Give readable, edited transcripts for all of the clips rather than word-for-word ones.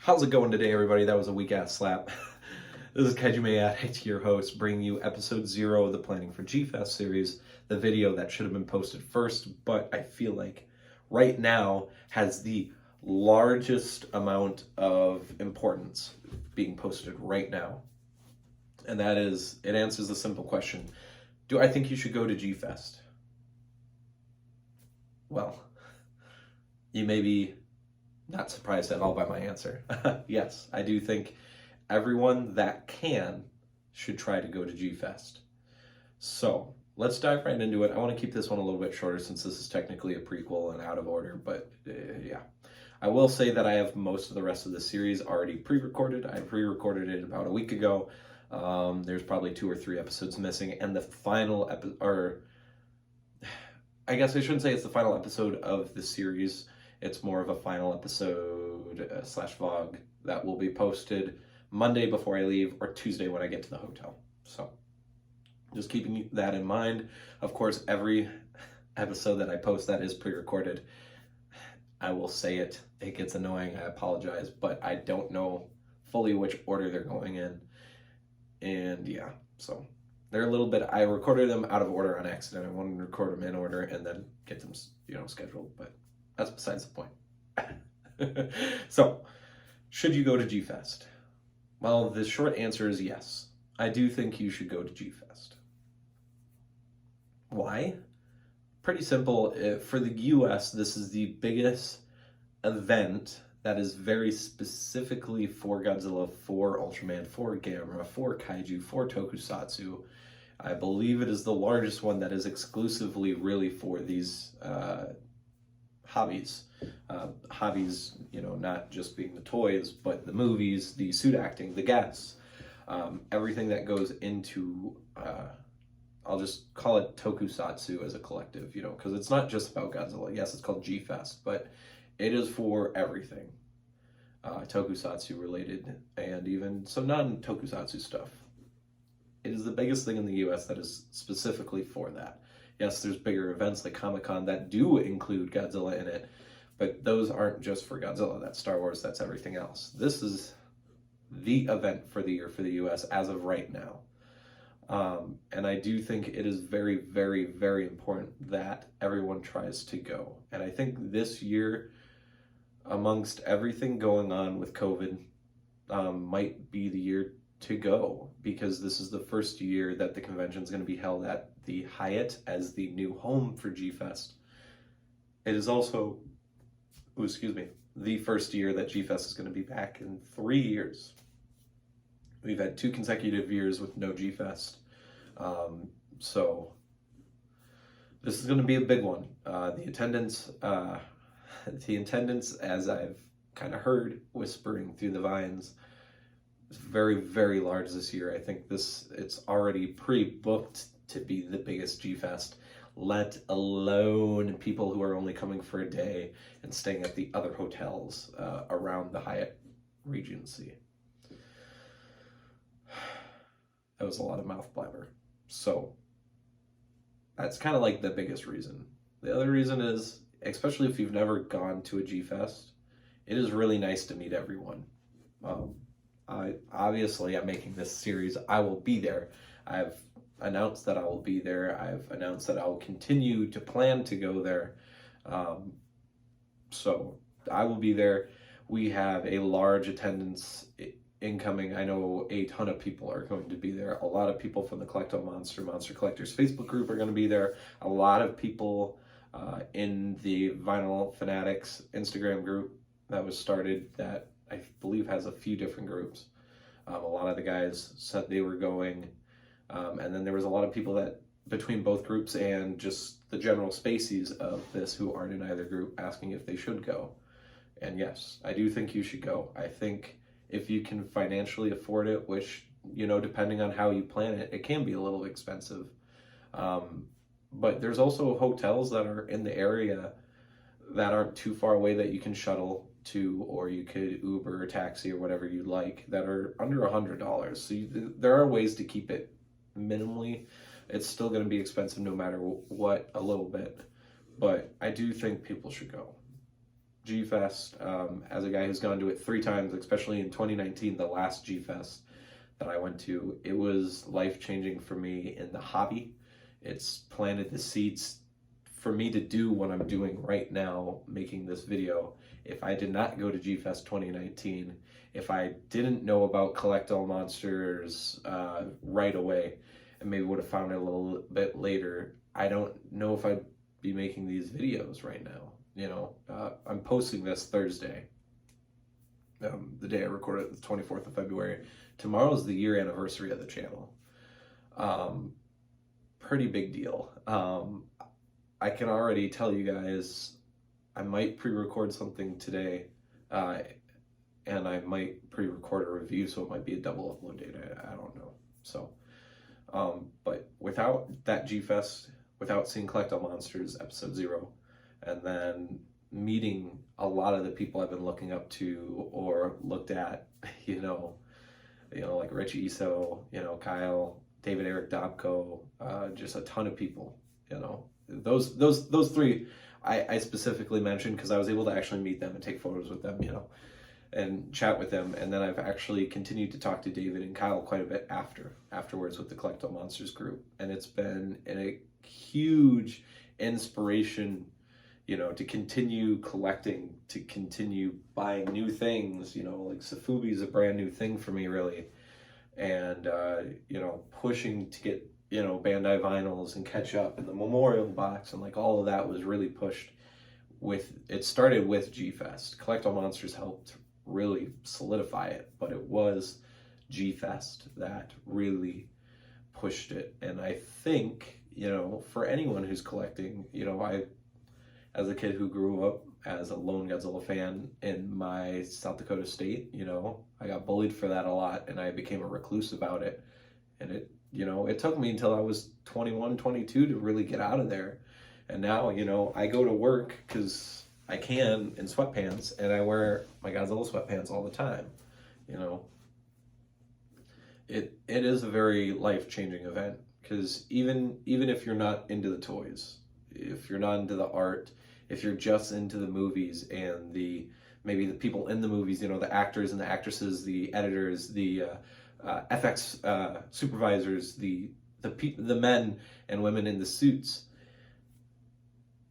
How's it going today, everybody? That was a weak-ass slap. This is Kejime Addict, your host, bringing you episode 0 of the Planning for G-Fest series, the video that should have been posted first, but I feel like right now has the largest amount of importance being posted right now. And that is, it answers the simple question, do I think you should go to G-Fest? Well, you may be not surprised at all by my answer. Yes, I do think everyone that can should try to go to G-Fest. So let's dive right into it. I want to keep this one a little bit shorter since this is technically a prequel and out of order, but yeah. I will say that I have most of the rest of the series already pre-recorded. I pre-recorded it about a week ago. There's probably 2 or 3 episodes missing, and the final episode, I guess I shouldn't say it's the final episode of the series. It's more of a final episode slash vlog that will be posted Monday before I leave or Tuesday when I get to the hotel. So just keeping that in mind. Of course, every episode that I post that is pre-recorded, I will say it. It gets annoying. I apologize, but I don't know fully which order they're going in. And yeah, so they're a little bit, I recorded them out of order on accident. I wanted to record them in order and then get them, scheduled, but that's besides the point. So, should you go to G-Fest? Well, the short answer is yes. I do think you should go to G-Fest. Why? Pretty simple. For the US, this is the biggest event that is very specifically for Godzilla, for Ultraman, for Gamera, for Kaiju, for Tokusatsu. I believe it is the largest one that is exclusively really for these hobbies. Hobbies, not just being the toys, but the movies, the suit acting, the guests, everything that goes into, I'll just call it Tokusatsu as a collective, because it's not just about Godzilla. Yes, it's called G-Fest, but it is for everything. Tokusatsu related, and even some non-Tokusatsu stuff. It is the biggest thing in the US that is specifically for that. Yes, there's bigger events like Comic-Con that do include Godzilla in it, but those aren't just for Godzilla. That's Star Wars, that's everything else. This is the event for the year for the US as of right now. And I do think it is very, very, very important that everyone tries to go. And I think this year, amongst everything going on with COVID, might be the year to go, because this is the first year that the convention is going to be held at the Hyatt as the new home for G-Fest. It is also, the first year that G-Fest is going to be back in 3 years. We've had 2 consecutive years with no G-Fest. So this is going to be a big one. The attendance, as I've kind of heard whispering through the vines, is very, very large this year. I think it's already pre-booked to be the biggest G-Fest, let alone people who are only coming for a day and staying at the other hotels around the Hyatt Regency. That was a lot of mouth blabber. So that's kind of like the biggest reason. The other reason is, especially if you've never gone to a G-Fest, it is really nice to meet everyone. I'm making this series. I will be there. I've announced that I will be there. I've announced that I will continue to plan to go there. So I will be there. We have a large attendance incoming. I know a ton of people are going to be there. A lot of people from the Collecto Monster Collectors Facebook group are going to be there. A lot of people in the Vinyl Fanatics Instagram group that was started, that I believe has a few different groups. A lot of the guys said they were going. And then there was a lot of people that, between both groups and just the general spacies of this who aren't in either group, asking if they should go. And yes, I do think you should go. I think if you can financially afford it, which, depending on how you plan it, it can be a little expensive. But there's also hotels that are in the area that aren't too far away that you can shuttle to, or you could Uber or taxi or whatever you like, that are under $100. So there are ways to keep it minimally. It's still going to be expensive no matter what, a little bit. But I do think people should go. G-Fest, as a guy who's gone to it 3 times, especially in 2019, the last G-Fest that I went to, it was life-changing for me in the hobby. It's planted the seeds for me to do what I'm doing right now, making this video. If I did not go to G-Fest 2019, if I didn't know about Collect All Monsters right away, and maybe would have found it a little bit later, I don't know if I'd be making these videos right now. You know, I'm posting this Thursday, the day I recorded it, the 24th of February. Tomorrow's the year anniversary of the channel. Pretty big deal. I can already tell you guys, I might pre-record something today, and I might pre-record a review, so it might be a double upload date. I don't know. So, but without that G-Fest, without seeing Collect All Monsters episode 0, and then meeting a lot of the people I've been looking up to or looked at, you know, like Rich Iso, you know, Kyle, David Eric Dobko, just a ton of people, you know. Those 3 I specifically mentioned because I was able to actually meet them and take photos with them, you know, and chat with them. And then I've actually continued to talk to David and Kyle quite a bit afterwards with the Collect All Monsters group. And it's been a huge inspiration, you know, to continue collecting, to continue buying new things, you know, like Sofubi is a brand new thing for me, really. And, you know, pushing to get, you know, Bandai vinyls and catch up, and the memorial box and like all of that was really pushed with, it started with G-Fest. Collect All Monsters helped really solidify it, but it was G-Fest that really pushed it. And I think, you know, for anyone who's collecting, you know, as a kid who grew up as a lone Godzilla fan in my South Dakota state, you know, I got bullied for that a lot, and I became a recluse about it. And it, you know, it took me until I was 21, 22 to really get out of there. And now, you know, I go to work because I can in sweatpants, and I wear my Godzilla sweatpants all the time. You know, it is a very life-changing event, because even if you're not into the toys, if you're not into the art, if you're just into the movies and maybe the people in the movies, you know, the actors and the actresses, the editors, the FX supervisors, the men and women in the suits,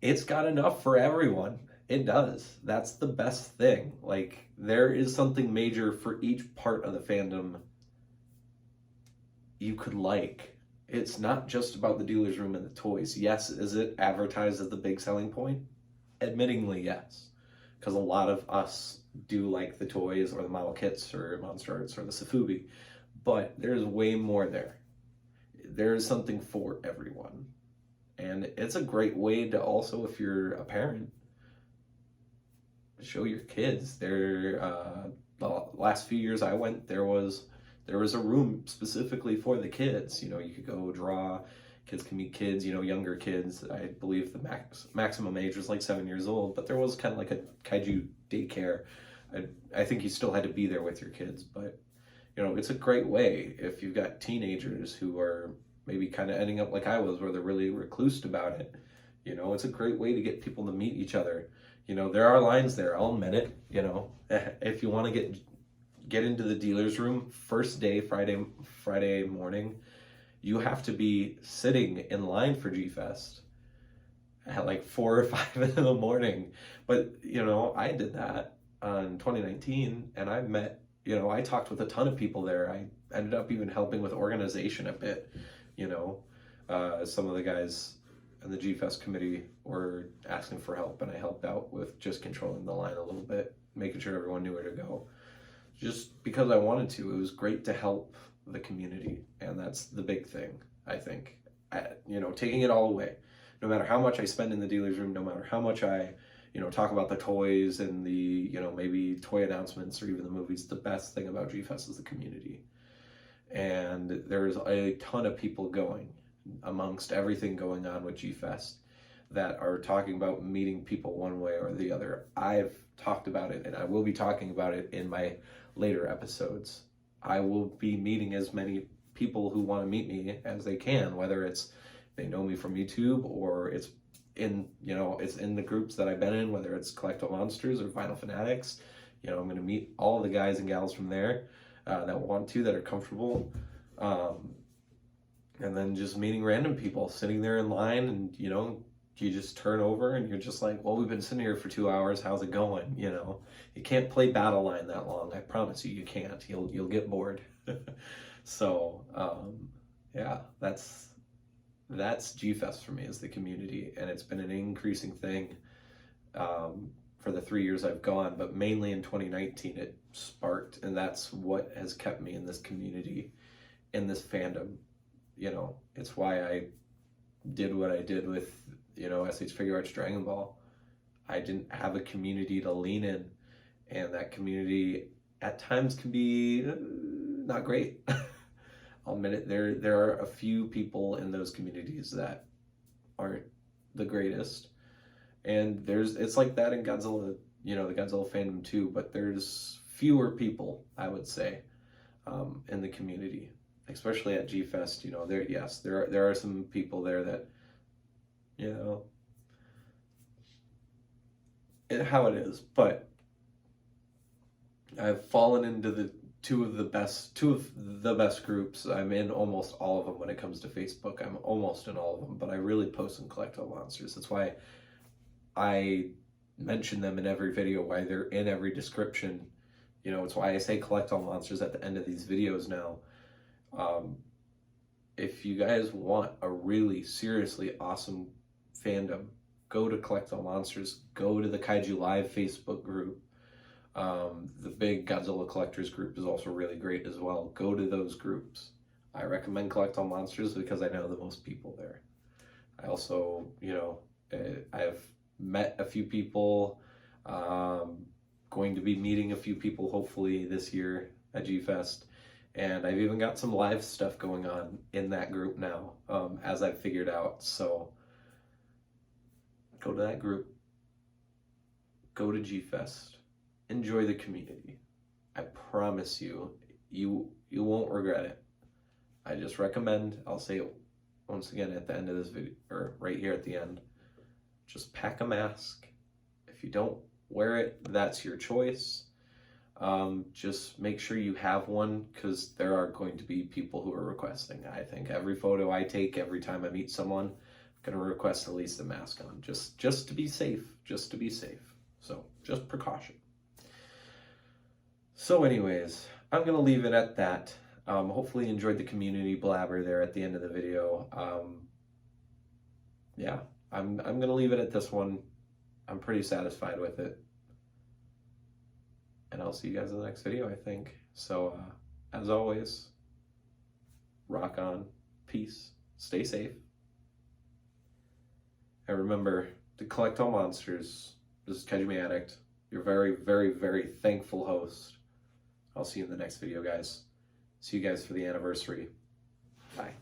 it's got enough for everyone. It does. That's the best thing. Like, there is something major for each part of the fandom you could like. It's not just about the dealer's room and the toys. Yes, is it advertised as the big selling point? Admittingly, yes. Because a lot of us do like the toys or the model kits or Monster Arts or the Sofubi. But there's way more there. There's something for everyone. And it's a great way to also, if you're a parent, show your kids. The last few years I went, there was a room specifically for the kids. You know, you could go draw, kids can meet kids, you know, younger kids. I believe the maximum age was like 7 years old, but there was kind of like a kaiju daycare. I think you still had to be there with your kids, but, you know, it's a great way if you've got teenagers who are maybe kind of ending up like I was, where they're really reclused about it. You know, it's a great way to get people to meet each other. You know, there are lines there, I'll admit it. You know, if you want to get into the dealer's room, first day, Friday morning, you have to be sitting in line for G-Fest at like 4 or 5 in the morning. But, you know, I did that in 2019, and I met, you know, I talked with a ton of people there. I ended up even helping with organization a bit, you know. Some of the guys in the G-Fest committee were asking for help, and I helped out with just controlling the line a little bit, making sure everyone knew where to go. Just because I wanted to. It was great to help the community, and that's the big thing, I think. You know, taking it all away. No matter how much I spend in the dealer's room, no matter how much I, you know, talk about the toys and the, you know, maybe toy announcements or even the movies, the best thing about G-Fest is the community. And there's a ton of people going amongst everything going on with G-Fest that are talking about meeting people one way or the other. I've talked about it, and I will be talking about it in my later episodes. I will be meeting as many people who want to meet me as they can, whether it's they know me from YouTube or it's in, it's in the groups that I've been in, whether it's Collect All Monsters or Vinyl Fanatics. I'm going to meet all the guys and gals from there that want to, that are comfortable. And then just meeting random people, sitting there in line, and, you just turn over and you're just like, well, we've been sitting here for 2 hours. How's it going? You can't play Battle Line that long. I promise you can't. You'll get bored. So, yeah, that's G-Fest for me, is the community. And it's been an increasing thing for the 3 years I've gone, but mainly in 2019 it sparked, and that's what has kept me in this community, in this fandom. It's why I did what I did with, SH Figure Arts Dragon Ball. I didn't have a community to lean in, and that community at times can be not great. I'll admit it. There are a few people in those communities that aren't the greatest, and it's like that in Godzilla, the Godzilla fandom too. But there's fewer people, I would say, in the community, especially at G-Fest. There are some people there that, how it is, but I've fallen into the two of the best groups. I'm in almost all of them when it comes to Facebook. I'm almost in all of them, but I really post and collect all monsters. That's why I mention them in every video, why they're in every description. It's why I say collect all monsters at the end of these videos now. If you guys want a really seriously awesome fandom, go to Collect All Monsters, go to the Kaiju Live Facebook group. The big Godzilla Collectors group is also really great as well. Go to those groups. I recommend Collect All Monsters because I know the most people there. I also, I've met a few people, going to be meeting a few people hopefully this year at G-Fest. And I've even got some live stuff going on in that group now, as I've figured out. So go to that group, go to G-Fest, enjoy the community. I promise you, you won't regret it. I just recommend, I'll say it once again at the end of this video, or right here at the end, just pack a mask. If you don't wear it, that's your choice. Just make sure you have one, because there are going to be people who are requesting. I think every photo I take, every time I meet someone, I'm going to request at least a mask on, just to be safe, So just precaution. So anyways, I'm going to leave it at that. Hopefully you enjoyed the community blabber there at the end of the video. Yeah, I'm going to leave it at this one. I'm pretty satisfied with it. And I'll see you guys in the next video, I think. So, as always, rock on, peace, stay safe. And remember to collect all monsters. This is Kaiju Addict, your very, very, very thankful host. I'll see you in the next video, guys. See you guys for the anniversary. Bye.